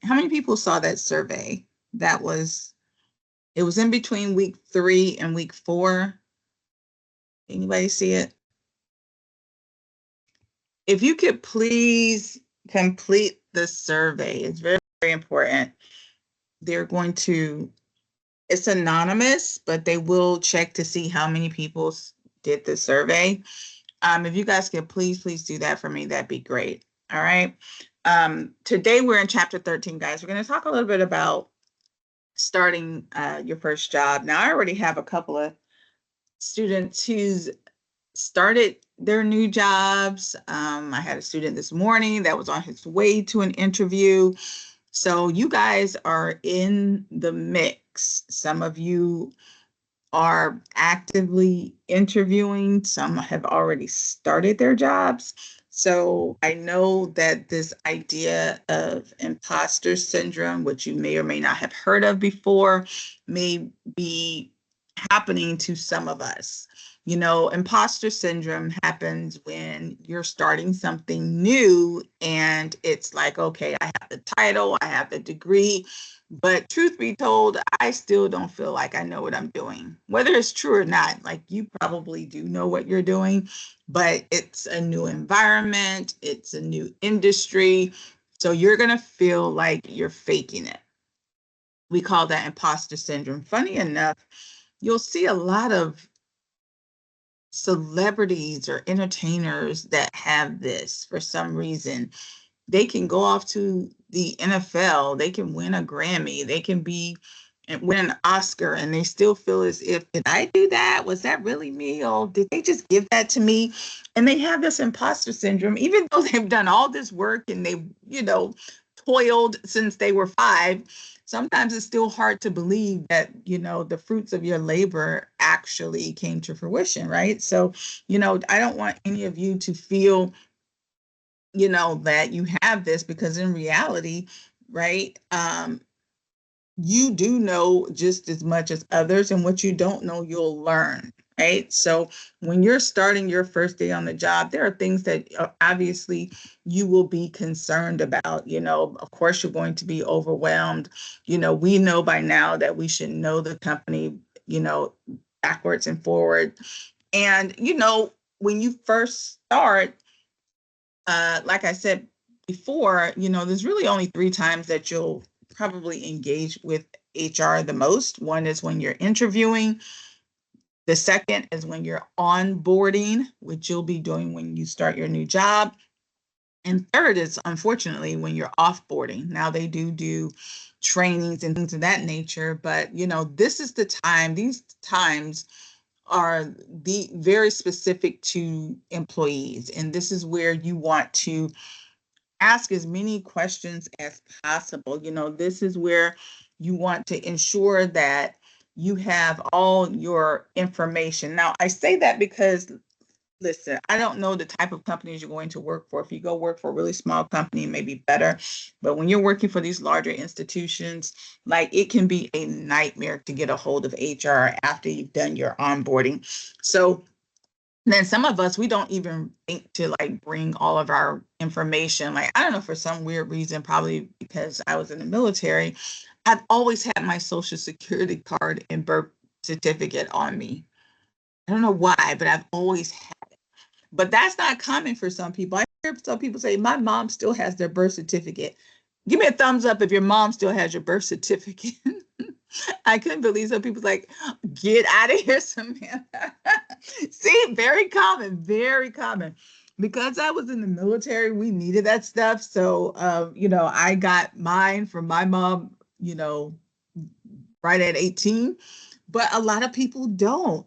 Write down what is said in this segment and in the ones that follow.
how many people saw that survey? That was, it was in between week 3 and week 4. Anybody see it? If you could please complete the survey, it's very, very important. They're going to, it's anonymous, but they will check to see how many people did the survey. If you guys could please do that for me, that'd be great. All right. Today we're in chapter 13, guys. We're going to talk a little bit about starting your first job. Now, I already have a couple of students who's started their new jobs. I had a student this morning that was on his way to an interview. So you guys are in the mix. Some of you are actively interviewing. Some have already started their jobs. So I know that this idea of imposter syndrome, which you may or may not have heard of before, may be happening to some of us. You know, imposter syndrome happens when you're starting something new and it's like, okay, I have the title, I have the degree, but truth be told, I still don't feel like I know what I'm doing. Whether it's true or not, like you probably do know what you're doing, but it's a new environment, it's a new industry. So you're going to feel like you're faking it. We call that imposter syndrome. Funny enough, you'll see a lot of celebrities or entertainers that have this for some reason. They can go off to the NFL, they can win a Grammy, they can be and win an Oscar, and they still feel as if, did I do that? Was that really me? Or did they just give that to me? And they have this imposter syndrome, even though they've done all this work and they've, toiled since they were 5. Sometimes it's still hard to believe that, the fruits of your labor actually came to fruition, right? So, I don't want any of you to feel that you have this, because in reality, right, you do know just as much as others, and what you don't know, you'll learn, right? So when you're starting your first day on the job, there are things that obviously you will be concerned about. Of course, you're going to be overwhelmed. We know by now that we should know the company, backwards and forward. And, when you first start, like I said before, there's really only 3 times that you'll probably engage with HR the most. One is when you're interviewing. The second is when you're onboarding, which you'll be doing when you start your new job. And third is, unfortunately, when you're offboarding. Now, they do trainings and things of that nature, but, this is the time, these times are the very specific to employees. And this is where you want to ask as many questions as possible. This is where you want to ensure that you have all your information. Now, I say that because, listen, I don't know the type of companies you're going to work for. If you go work for a really small company, it may be better. But when you're working for these larger institutions, like, it can be a nightmare to get a hold of HR after you've done your onboarding. So then some of us, we don't even think to like bring all of our information. Like, I don't know, for some weird reason, probably because I was in the military, I've always had my social security card and birth certificate on me. I don't know why, but I've always had. But that's not common for some people. I hear some people say, my mom still has their birth certificate. Give me a thumbs up if your mom still has your birth certificate. I couldn't believe some people's like, get out of here, Samantha. See, very common, very common. Because I was in the military, we needed that stuff. So, I got mine from my mom, right at 18. But a lot of people don't.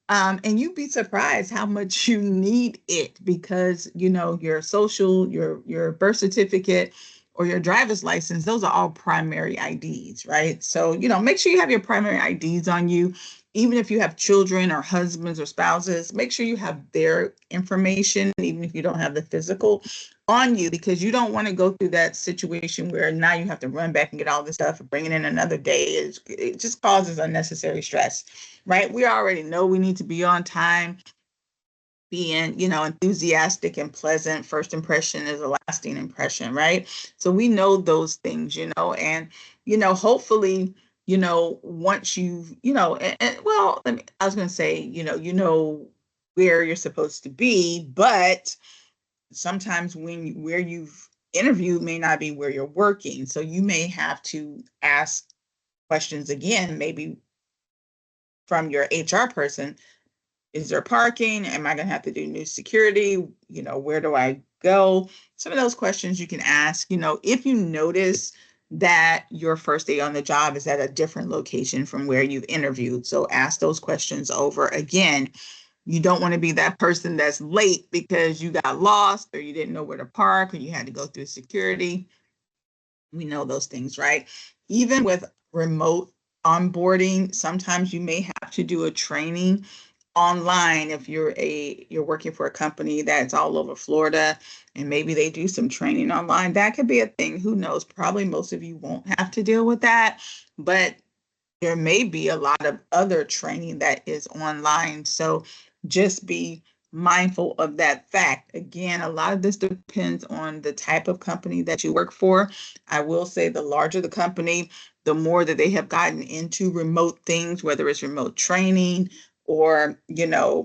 And you'd be surprised how much you need it, because, your social, your birth certificate, or your driver's license, those are all primary IDs, right? So, make sure you have your primary IDs on you. Even if you have children or husbands or spouses, make sure you have their information, even if you don't have the physical on you, because you don't want to go through that situation where now you have to run back and get all this stuff and bring it in another day. It just causes unnecessary stress, right? We already know we need to be on time. being, enthusiastic and pleasant. First impression is a lasting impression, right? So we know those things, and, hopefully, once you've, well, I was going to say, where you're supposed to be, but sometimes where you've interviewed may not be where you're working. So you may have to ask questions again, maybe from your HR person. Is there parking? Am I going to have to do new security? Where do I go? Some of those questions you can ask, if you notice that your first day on the job is at a different location from where you've interviewed. So ask those questions over again. You don't want to be that person that's late because you got lost or you didn't know where to park or you had to go through security. We know those things, right? Even with remote onboarding, sometimes you may have to do a training online if you're working for a company that's all over Florida and maybe they do some training online. That could be a thing. Who knows? Probably most of you won't have to deal with that, but there may be a lot of other training that is online. So just be mindful of that fact. Again, a lot of this depends on the type of company that you work for. I will say the larger the company, the more that they have gotten into remote things, whether it's remote training or,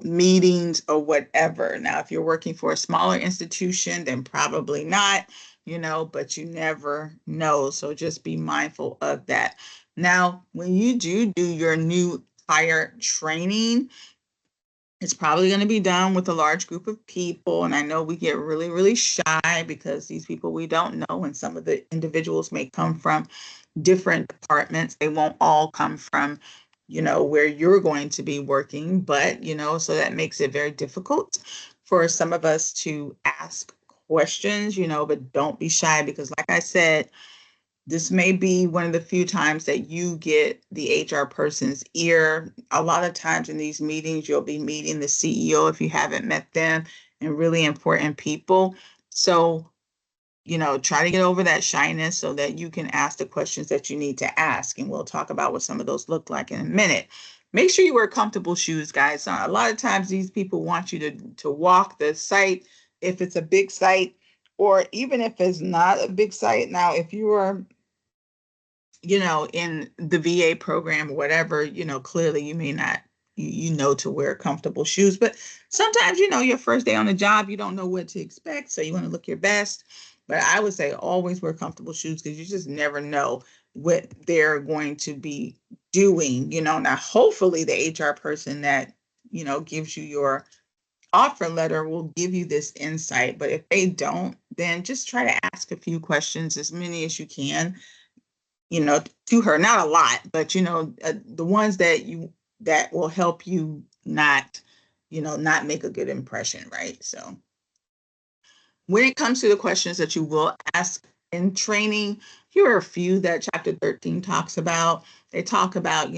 meetings or whatever. Now, if you're working for a smaller institution, then probably not, but you never know. So just be mindful of that. Now, when you do your new hire training, it's probably going to be done with a large group of people. And I know we get really, really shy because these people we don't know, and some of the individuals may come from different departments. They won't all come from, where you're going to be working, but, so that makes it very difficult for some of us to ask questions, but don't be shy because, like I said, this may be one of the few times that you get the HR person's ear. A lot of times in these meetings, you'll be meeting the CEO if you haven't met them, and really important people. So, try to get over that shyness so that you can ask the questions that you need to ask. And we'll talk about what some of those look like in a minute. Make sure you wear comfortable shoes, guys. A lot of times these people want you to walk the site if it's a big site, or even if it's not a big site. Now, if you are in the VA program or whatever, clearly you may not, to wear comfortable shoes. But sometimes, your first day on the job, you don't know what to expect. So you want to look your best. But I would say always wear comfortable shoes because you just never know what they're going to be doing. Now, hopefully the HR person that, gives you your offer letter will give you this insight. But if they don't, then just try to ask a few questions, as many as you can, to her, not a lot, but the ones that will help you not make a good impression, right? So when it comes to the questions that you will ask in training, here are a few that chapter 13 talks about. They talk about,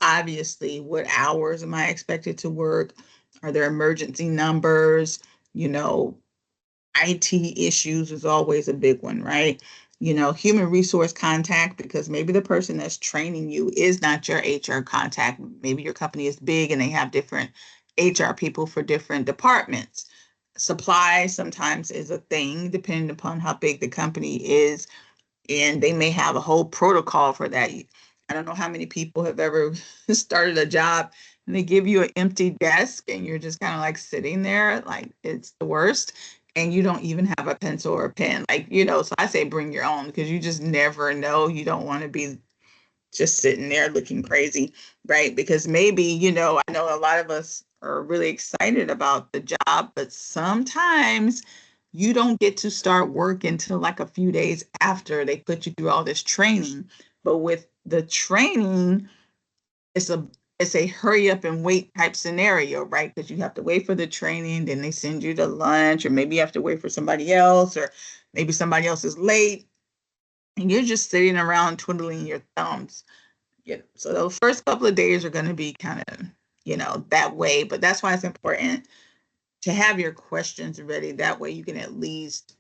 obviously, what hours am I expected to work? Are there emergency numbers? IT issues is always a big one, right? Human resource contact, because maybe the person that's training you is not your HR contact. Maybe your company is big and they have different HR people for different departments. Supply sometimes is a thing, depending upon how big the company is, and they may have a whole protocol for that. I don't know how many people have ever started a job and they give you an empty desk and you're just kind of like sitting there, like it's the worst. And you don't even have a pencil or a pen, so I say bring your own because you just never know. You don't want to be just sitting there looking crazy, right? Because maybe, I know a lot of us are really excited about the job, but sometimes you don't get to start work until like a few days after they put you through all this training. But with the training, it's a it's a hurry up and wait type scenario, right? Because you have to wait for the training, then they send you to lunch, or maybe you have to wait for somebody else, or maybe somebody else is late, and you're just sitting around twiddling your thumbs. So those first couple of days are going to be kind of, that way. But that's why it's important to have your questions ready. That way you can at least,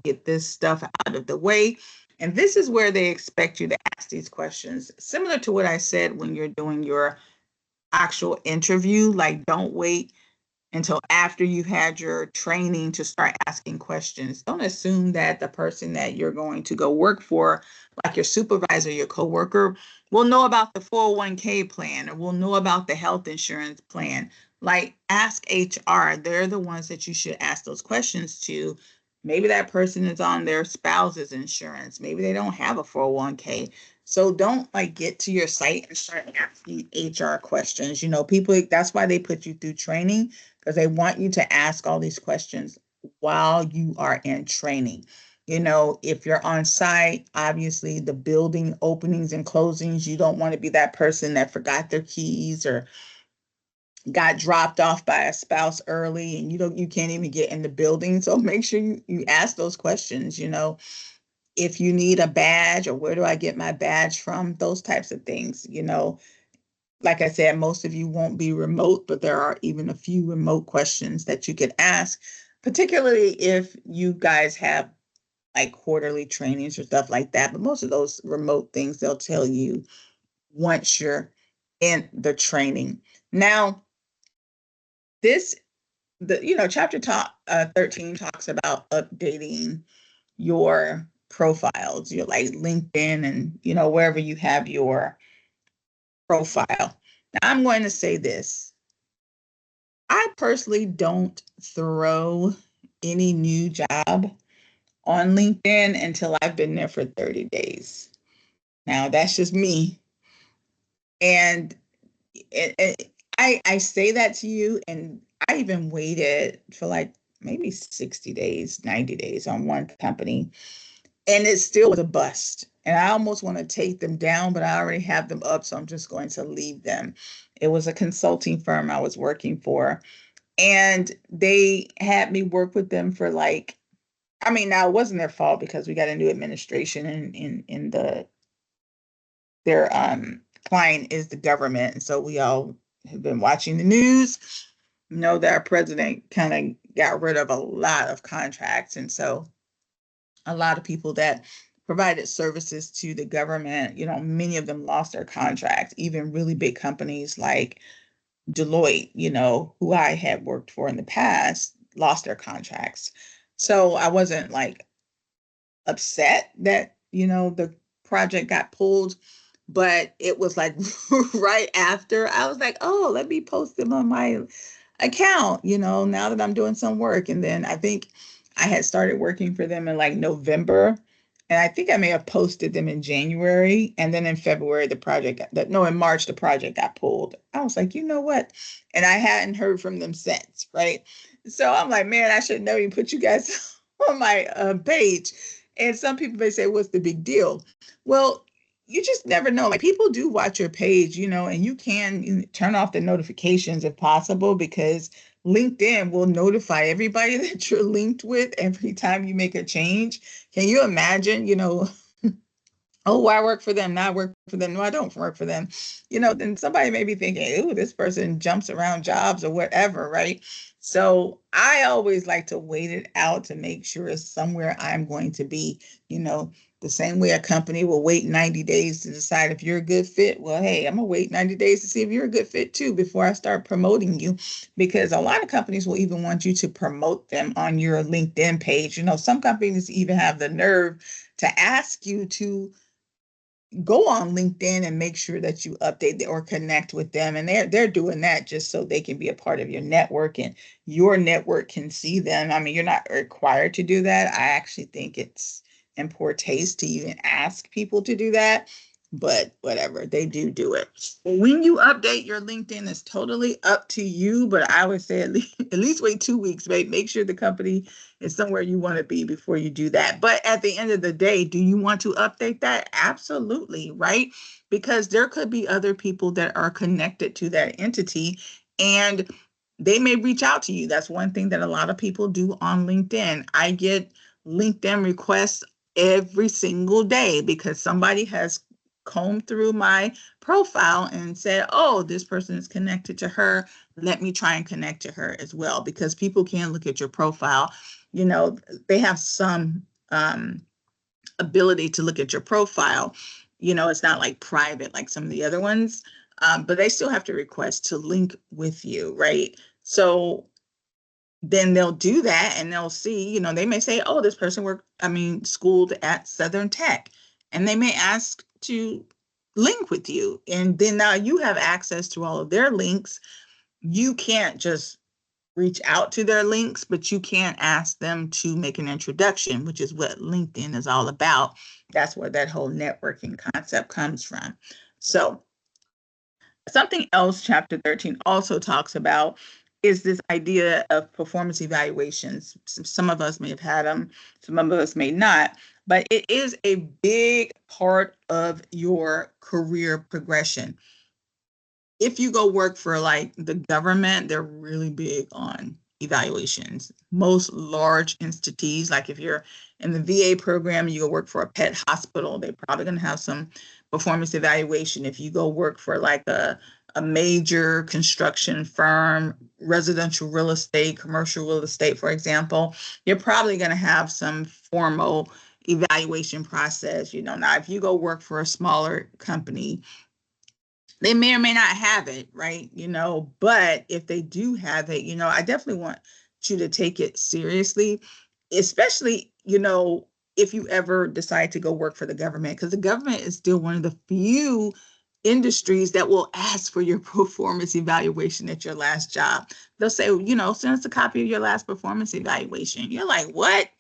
get this stuff out of the way. And this is where they expect you to ask these questions. Similar to what I said when you're doing your actual interview, like don't wait until after you've had your training to start asking questions. Don't assume that the person that you're going to go work for, like your supervisor, your coworker, will know about the 401k plan or will know about the health insurance plan. Like, ask HR. They're the ones that you should ask those questions to. Maybe that person is on their spouse's insurance. Maybe they don't have a 401k. So don't like get to your site and start asking HR questions. People, that's why they put you through training, because they want you to ask all these questions while you are in training. If you're on site, obviously the building openings and closings, you don't want to be that person that forgot their keys or got dropped off by a spouse early and you can't even get in the building. So make sure you ask those questions. If you need a badge, or where do I get my badge from, those types of things. Like I said, most of you won't be remote, but there are even a few remote questions that you could ask, particularly if you guys have like quarterly trainings or stuff like that. But most of those remote things, they'll tell you once you're in the training. Now, chapter 13 talks about updating your profiles, your like LinkedIn and, wherever you have your profile. Now, I'm going to say this. I personally don't throw any new job on LinkedIn until I've been there for 30 days. Now, that's just me. And I say that to you, and I even waited for like maybe 60 days, 90 days on one company, and it still was a bust. And I almost want to take them down, but I already have them up, so I'm just going to leave them. It was a consulting firm I was working for, and they had me work with them for like, I mean, now it wasn't their fault because we got a new administration in their client is the government. And so we all have been watching the news, know that our president kind of got rid of a lot of contracts. And so a lot of people that provided services to the government, many of them lost their contracts, even really big companies like Deloitte, who I had worked for in the past, lost their contracts. So I wasn't like upset that, the project got pulled, but it was like right after I was like, oh, let me post them on my account, now that I'm doing some work. And then I think I had started working for them in like November. And I think I may have posted them in January. And then in February, in March, the project got pulled. I was like, you know what? And I hadn't heard from them since, right? So I'm like, man, I should never even put you guys on my page. And some people may say, what's the big deal? Well, you just never know. Like, people do watch your page, and you can turn off the notifications if possible, because LinkedIn will notify everybody that you're linked with every time you make a change. Can you imagine, oh, I work for them. Now I work for them. No, I don't work for them. Then somebody may be thinking, ooh, this person jumps around jobs or whatever, right? So I always like to wait it out to make sure it's somewhere I'm going to be, the same way a company will wait 90 days to decide if you're a good fit. Well, hey, I'm going to wait 90 days to see if you're a good fit too before I start promoting you, because a lot of companies will even want you to promote them on your LinkedIn page. Some companies even have the nerve to ask you to go on LinkedIn and make sure that you update or connect with them. And they're doing that just so they can be a part of your network and your network can see them. I mean, you're not required to do that. I actually think it's in poor taste to even ask people to do that. But whatever, they do it. When you update your LinkedIn, it's totally up to you. But I would say at least wait 2 weeks, right? Make sure the company is somewhere you want to be before you do that. But at the end of the day, do you want to update that? Absolutely, right? Because there could be other people that are connected to that entity, and they may reach out to you. That's one thing that a lot of people do on LinkedIn. I get LinkedIn requests every single day because somebody has combed through my profile and said, oh, this person is connected to her. Let me try and connect to her as well, because people can look at your profile. They have some ability to look at your profile. It's not like private like some of the other ones, but they still have to request to link with you, right? So then they'll do that and they'll see, they may say, oh, this person schooled at Southern Tech. And they may ask to link with you. And then now you have access to all of their links. You can't just reach out to their links, but you can ask them to make an introduction, which is what LinkedIn is all about. That's where that whole networking concept comes from. So something else chapter 13 also talks about is this idea of performance evaluations. Some of us may have had them, some of us may not, but it is a big part of your career progression. If you go work for like the government, they're really big on evaluations. Most large institutes, like if you're in the VA program, you go work for a pet hospital, they're probably going to have some performance evaluation. If you go work for like a major construction firm, residential real estate, commercial real estate, for example, you're probably going to have some formal evaluation process. Now if you go work for a smaller company, they may or may not have it, right? But if they do have it, I definitely want you to take it seriously, especially, if you ever decide to go work for the government, because the government is still one of the few industries that will ask for your performance evaluation at your last job. They'll say, send us a copy of your last performance evaluation. You're like, what?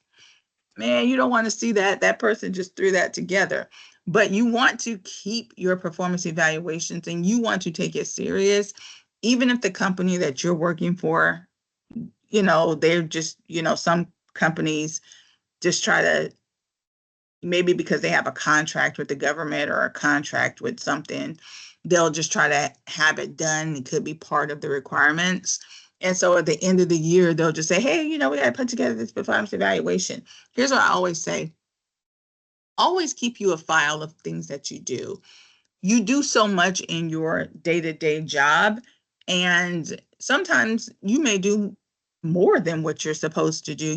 Man, you don't want to see that. That person just threw that together. But you want to keep your performance evaluations and you want to take it serious, even if the company that you're working for, they're just, some companies just try to, maybe because they have a contract with the government or a contract with something, they'll just try to have it done. It could be part of the requirements. And so at the end of the year, they'll just say, hey, we got to put together this performance evaluation. Here's what I always say. Always keep you a file of things that you do. You do so much in your day-to-day job, and sometimes you may do more than what you're supposed to do.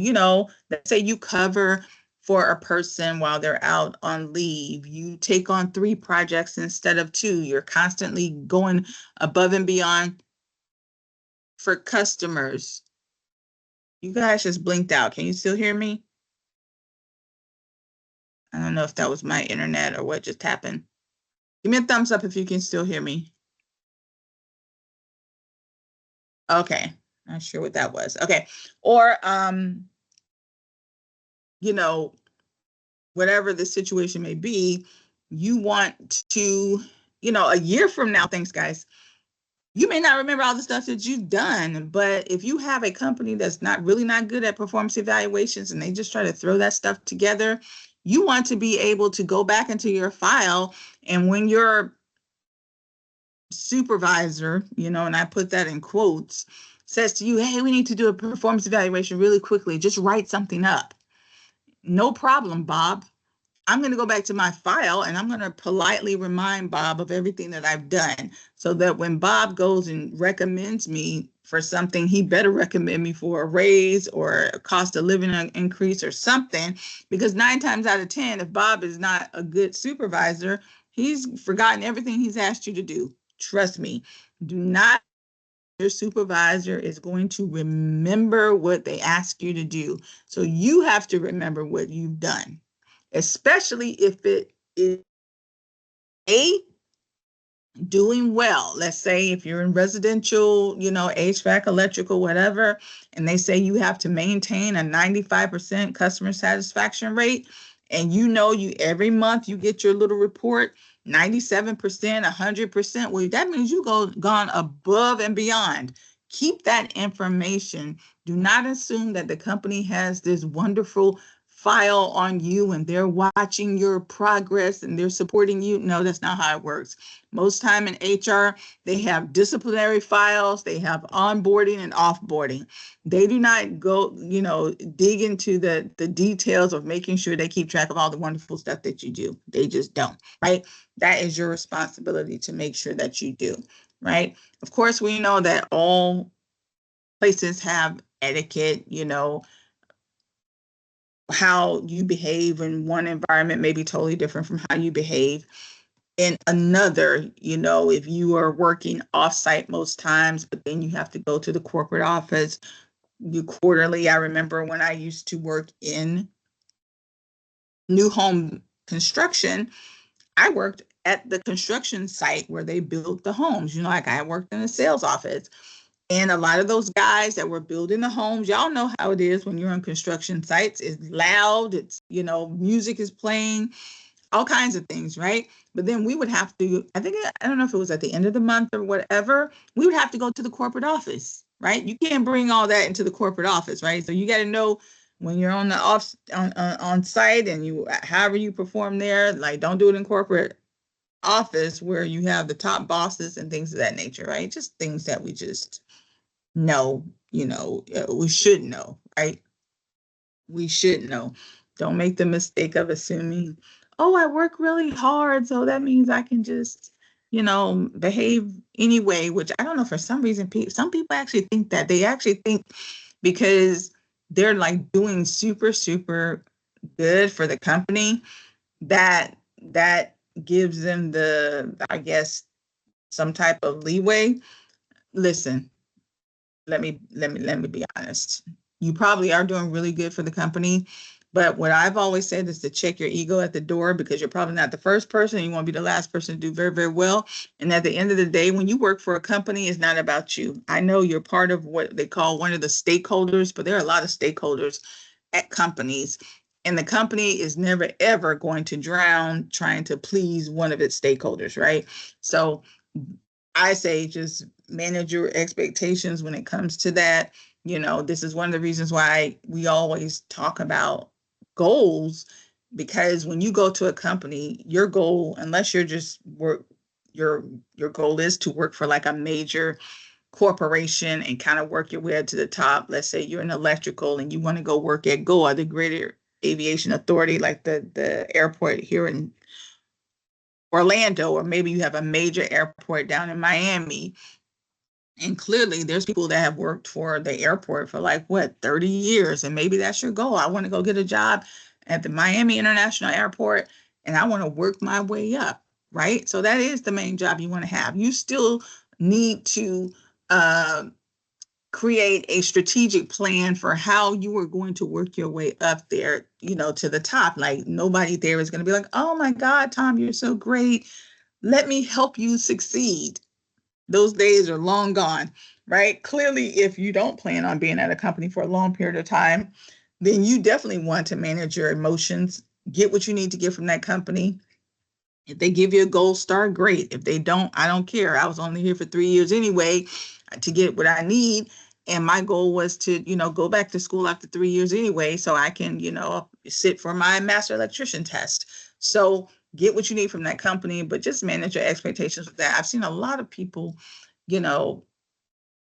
Let's say you cover for a person while they're out on leave. You take on 3 projects instead of 2. You're constantly going above and beyond for customers. You guys just blinked out. Can you still hear me? I don't know if that was my internet or what just happened. Give me a thumbs up if you can still hear me. Okay, not sure what that was. Okay, or whatever the situation may be, you want to, a year from now, thanks guys, you may not remember all the stuff that you've done, but if you have a company that's not good at performance evaluations and they just try to throw that stuff together, you want to be able to go back into your file, and when your supervisor, and I put that in quotes, says to you, hey, we need to do a performance evaluation really quickly, just write something up. No problem, Bob. I'm going to go back to my file and I'm going to politely remind Bob of everything that I've done, so that when Bob goes and recommends me for something, he better recommend me for a raise or a cost of living increase or something, because 9 times out of 10, if Bob is not a good supervisor, he's forgotten everything he's asked you to do. Trust me, do not. Your supervisor is going to remember what they ask you to do. So you have to remember what you've done, especially if it is doing well. Let's say if you're in residential, HVAC, electrical, whatever, and they say you have to maintain a 95% customer satisfaction rate, and you every month you get your little report, 97%, 100%. Well, that means gone above and beyond. Keep that information. Do not assume that the company has this wonderful file on you and they're watching your progress and they're supporting you. No, that's not how it works. Most time in HR, they have disciplinary files, they have onboarding and offboarding. They do not go, dig into the details of making sure they keep track of all the wonderful stuff that you do. They just don't, right? That is your responsibility to make sure that you do, right? Of course, we know that all places have etiquette, how you behave in one environment may be totally different from how you behave in another. If you are working offsite most times, but then you have to go to the corporate office, do quarterly. I remember when I used to work in new home construction, I worked at the construction site where they built the homes. Like I worked in a sales office. And a lot of those guys that were building the homes, y'all know how it is when you're on construction sites. It's loud, music is playing, all kinds of things, right? But then we would have to, I don't know if it was at the end of the month or whatever, we would have to go to the corporate office, right? You can't bring all that into the corporate office, right? So you got to know when you're on the on site and however you perform there, like don't do it in corporate office where you have the top bosses and things of that nature, right? Just things that we just know, we should know, right? We should know. Don't make the mistake of assuming, oh, I work really hard, so that means I can just, behave anyway, which I don't know, for some reason, some people actually think that. They actually think because they're like doing super, super good for the company, that gives them I guess, some type of leeway. Listen, let me be honest. You probably are doing really good for the company, but what I've always said is to check your ego at the door, because you're probably not the first person. You want to be the last person to do very, very well. And at the end of the day, when you work for a company, it's not about you. I know you're part of what they call one of the stakeholders, but there are a lot of stakeholders at companies. And the company is never, ever going to drown trying to please one of its stakeholders, right? So I say just manage your expectations when it comes to that. This is one of the reasons why we always talk about goals, because when you go to a company, your goal, unless you're just work, your goal is to work for like a major corporation and kind of work your way up to the top. Let's say you're in electrical and you want to go work at GOA, the Greater Aviation Authority, like the airport here in Orlando, or maybe you have a major airport down in Miami. And clearly there's people that have worked for the airport for like, what, 30 years. And maybe that's your goal. I want to go get a job at the Miami International Airport and I want to work my way up, right? So that is the main job you want to have. You still need to uh, create a strategic plan for how you are going to work your way up there, to the top. Like nobody there is going to be like, oh my God, Tom, you're so great. Let me help you succeed. Those days are long gone, right? Clearly, if you don't plan on being at a company for a long period of time, then you definitely want to manage your emotions, get what you need to get from that company. If they give you a gold star, great. If they don't, I don't care. I was only here for 3 years anyway to get what I need. And my goal was to, go back to school after 3 years anyway, so I can, sit for my master electrician test. So get what you need from that company, but just manage your expectations with that. I've seen a lot of people, you know,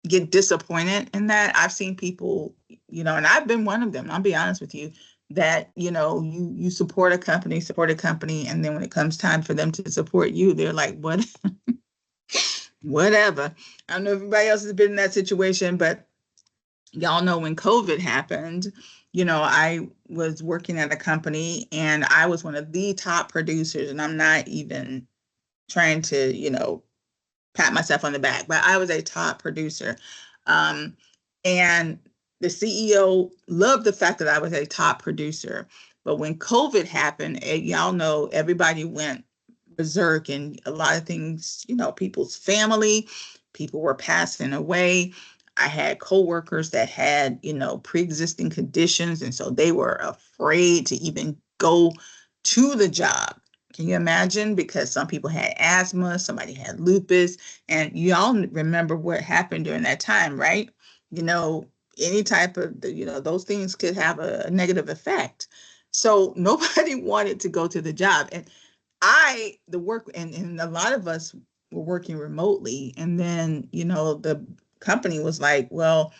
get disappointed in that. I've seen people, and I've been one of them. I'll be honest with you, that, you support a company, and then when it comes time for them to support you, they're like, what? Whatever. I don't know if everybody else has been in that situation, but y'all know when COVID happened, I was working at a company and I was one of the top producers, and I'm not even trying to, pat myself on the back, but I was a top producer. Um, and the CEO loved the fact that I was a top producer. But when COVID happened, y'all know everybody went berserk, and a lot of things, people's family, people were passing away. I had coworkers that had, pre-existing conditions, and so they were afraid to even go to the job. Can you imagine? Because some people had asthma, somebody had lupus, and y'all remember what happened during that time, right? Any type of, those things could have a negative effect. So nobody wanted to go to the job. And the work, and a lot of us were working remotely. And then, the company was like, well,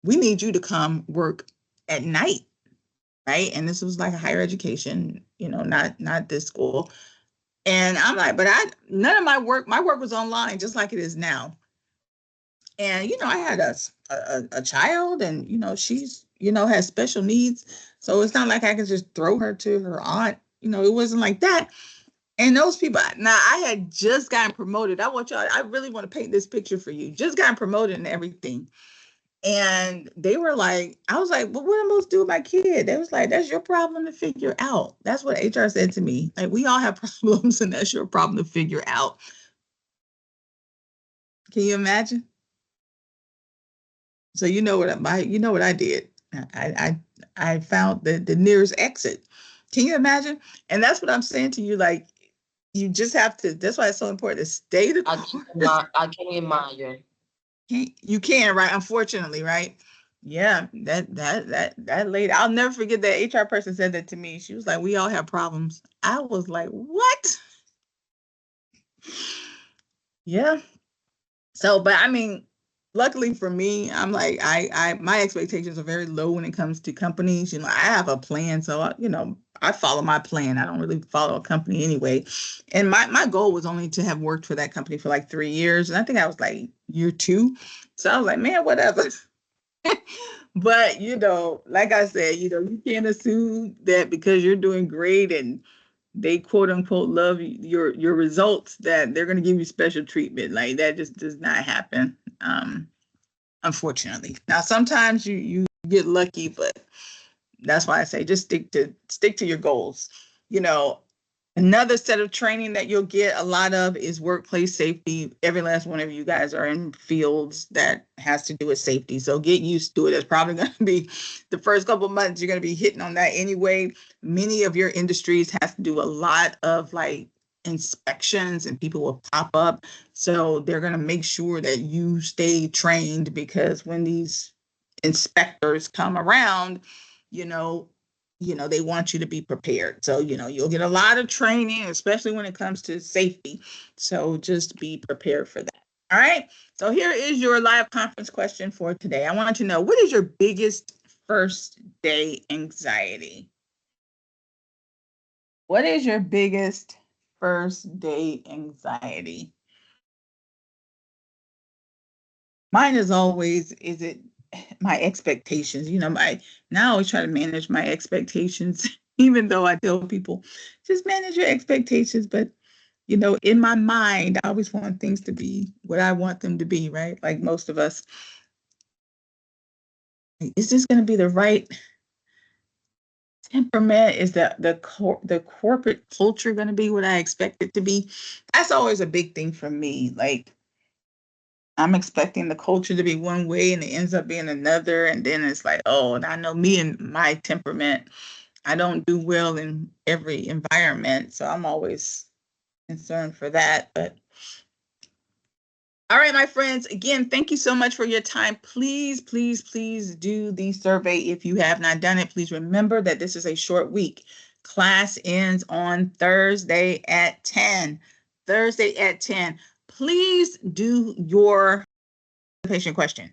we need you to come work at night, right? And this was like a higher education, not this school. And I'm like, but none of my work was online, just like it is now. And, I had a child, and, she's, has special needs. So it's not like I could just throw her to her aunt. It wasn't like that. And those people, now I had just gotten promoted. I really want to paint this picture for you. Just gotten promoted and everything. And they were like, I was like, well, what am I supposed to do with my kid? They was like, that's your problem to figure out. That's what HR said to me. Like, we all have problems, and that's your problem to figure out. Can you imagine? So you know what I did. I found the nearest exit. Can you imagine? And that's what I'm saying to you. Like, you just have to. That's why it's so important to stay the course. I can imagine. You can, right? Unfortunately, right? Yeah, that lady. I'll never forget that HR person said that to me. She was like, "We all have problems." I was like, "What?" Yeah. So, but I mean, luckily for me, I'm like, my expectations are very low when it comes to companies. You know, I have a plan, so I follow my plan. I don't really follow a company anyway. And my goal was only to have worked for that company for like 3 years, and I think I was like year two. So I was like, man, whatever. But like I said, you can't assume that because you're doing great and they quote unquote love your results that they're going to give you special treatment. Like, that just does not happen, unfortunately. Now sometimes you get lucky, but that's why I say just stick to your goals. you know Another set of training that you'll get a lot of is workplace safety. Every last one of you guys are in fields that has to do with safety. So get used to it. It's probably going to be the first couple of months, you're going to be hitting on that anyway. Many of your industries have to do a lot of like inspections, and people will pop up. So they're going to make sure that you stay trained, because when these inspectors come around, you know, they want you to be prepared. So, you'll get a lot of training, especially when it comes to safety. So just be prepared for that. All right. So here is your live conference question for today. I want to know, what is your biggest first day anxiety? What is your biggest first day anxiety? Mine is always, is it my expectations? Now I always try to manage my expectations, even though I tell people just manage your expectations. But in my mind, I always want things to be what I want them to be, right? Like most of us. Is this going to be the right temperament? Is the corporate culture going to be what I expect it to be? That's always a big thing for me. Like, I'm expecting the culture to be one way and it ends up being another. And then it's like, oh, and I know me and my temperament, I don't do well in every environment. So I'm always concerned for that. But all right, my friends, again, thank you so much for your time. Please, please, please do the survey if you have not done it. Please remember that this is a short week. Class ends on Thursday at 10. Thursday at 10. Please do your patient question.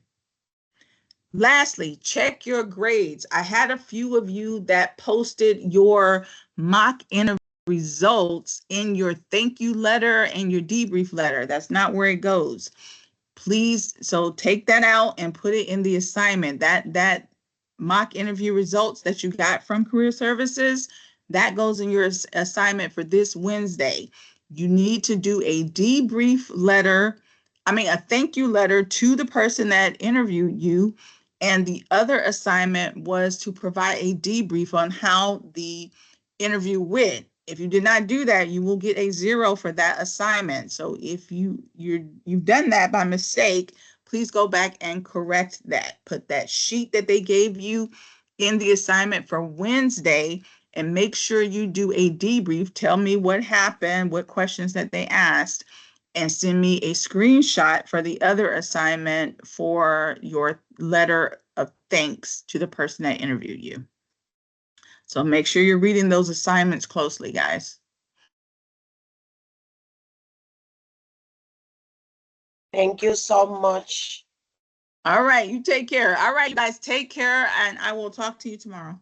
Lastly, check your grades. I had a few of you that posted your mock interview results in your thank you letter and your debrief letter. That's not where it goes. Please, so take that out and put it in the assignment. That mock interview results that you got from Career Services, that goes in your assignment for this Wednesday. You need to do a debrief letter, a thank you letter to the person that interviewed you. And the other assignment was to provide a debrief on how the interview went. If you did not do that, you will get a 0 for that assignment. So if you've done that by mistake, please go back and correct that. Put that sheet that they gave you in the assignment for Wednesday, and make sure you do a debrief. Tell me what happened, what questions that they asked, and send me a screenshot for the other assignment for your letter of thanks to the person that interviewed you. So make sure you're reading those assignments closely, guys. Thank you so much. All right, you take care. All right, you guys, take care, and I will talk to you tomorrow.